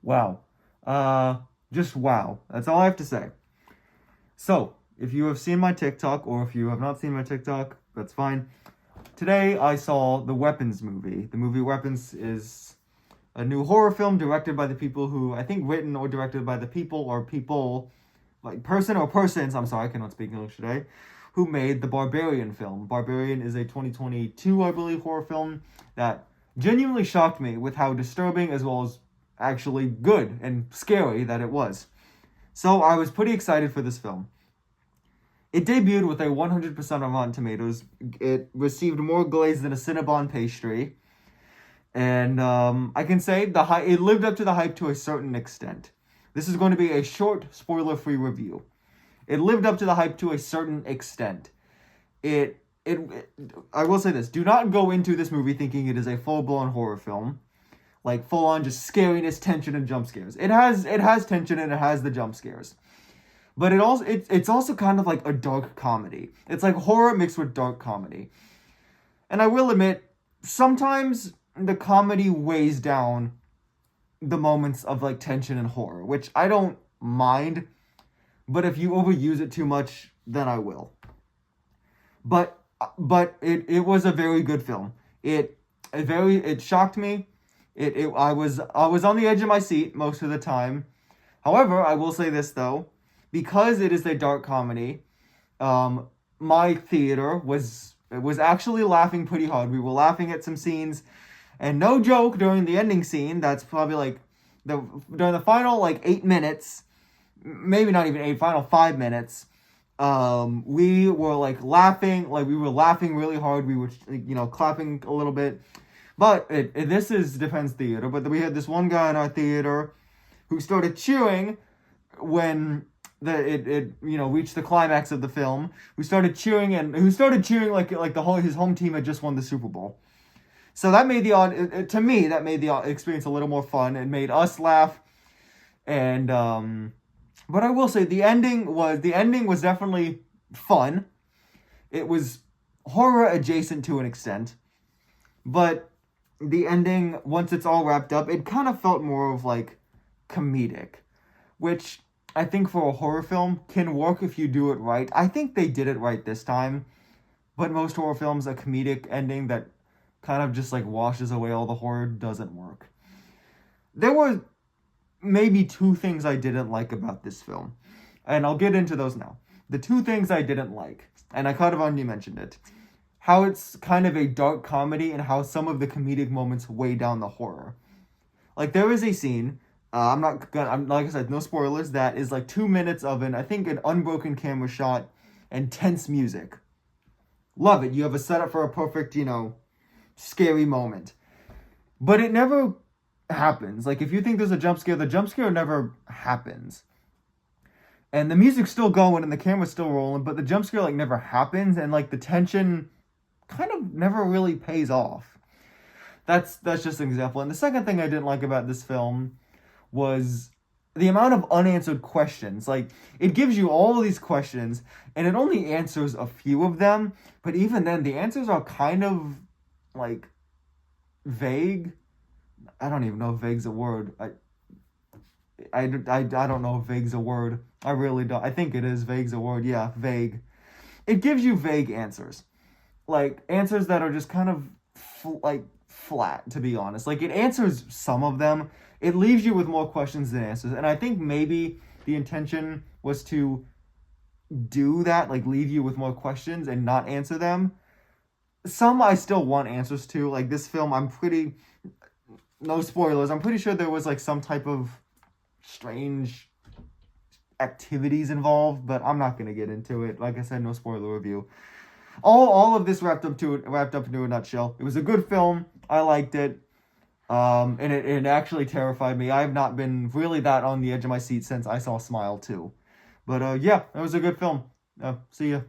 Wow. Just wow. That's all I have to say. So, if you have seen my TikTok, or if you have not seen my TikTok, that's fine. Today I saw the Weapons movie. The movie Weapons is a new horror film directed by the people who, I think, written or directed by the people or people, like person or persons, I'm sorry, I cannot speak English today, who made the Barbarian film. Barbarian is a 2022, I believe, horror film that genuinely shocked me with how disturbing as well as actually good and scary that it was. So I was pretty excited for this film. It debuted with a 100% on Rotten Tomatoes. It received more glaze than a Cinnabon pastry. And I can say it lived up to the hype to a certain extent. This is going to be a short, spoiler-free review. It lived up to the hype to a certain extent. I will say this. Do not go into this movie thinking it is a full-blown horror film. Like, full-on just scariness, tension, and jump scares. It has tension and it has the jump scares. But it's also kind of like a dark comedy. It's like horror mixed with dark comedy. And I will admit, sometimes the comedy weighs down the moments of like tension and horror, which I don't mind. But if you overuse it too much, then I will. But it was a very good film. It shocked me. I was on the edge of my seat most of the time. However, I will say this though. Because it is a dark comedy, my theater was actually laughing pretty hard. We were laughing at some scenes, and no joke, during the ending scene, that's probably like during the final like 8 minutes, maybe not even 8, final 5 minutes, we were like laughing, we were laughing really hard. We were clapping a little bit, but this is Defense Theater. But we had this one guy in our theater who started cheering when it reached the climax of the film. Who started cheering like his home team had just won the Super Bowl. So that made the experience a little more fun. It made us laugh, and but I will say the ending was definitely fun. It was horror adjacent to an extent, but the ending, once it's all wrapped up, it kind of felt more of like comedic, which I think for a horror film can work if you do it right. I think they did it right this time. But most horror films, a comedic ending that kind of just like washes away all the horror doesn't work. There were maybe 2 things I didn't like about this film. And I'll get into those now. The 2 things I didn't like, and I kind of already mentioned it. How it's kind of a dark comedy and how some of the comedic moments weigh down the horror. Like there is a scene, I'm like I said, no spoilers, that is like 2 minutes of an unbroken camera shot and tense music. Love it. You have a setup for a perfect, scary moment. But it never happens. Like if you think there's a jump scare, the jump scare never happens. And the music's still going and the camera's still rolling, but the jump scare like never happens, and like the tension kind of never really pays off. That's just an example. And the second thing I didn't like about this film was the amount of unanswered questions. Like, it gives you all these questions, and it only answers a few of them, but even then, the answers are kind of, like, vague. I don't even know if vague's a word. I don't know if vague's a word. I really don't. I think it is. Vague's a word. Yeah, vague. It gives you vague answers. Like, answers that are just kind of, flat, to be honest. Like, it answers some of them. It leaves you with more questions than answers. And I think maybe the intention was to do that, like, leave you with more questions and not answer them. Some I still want answers to. Like, this film, no spoilers, I'm pretty sure there was, like, some type of strange activities involved, but I'm not going to get into it. Like I said, no spoiler review. All of this wrapped up into a nutshell. It was a good film. I liked it. And it actually terrified me. I have not been really that on the edge of my seat since I saw Smile 2. But yeah, it was a good film. See ya.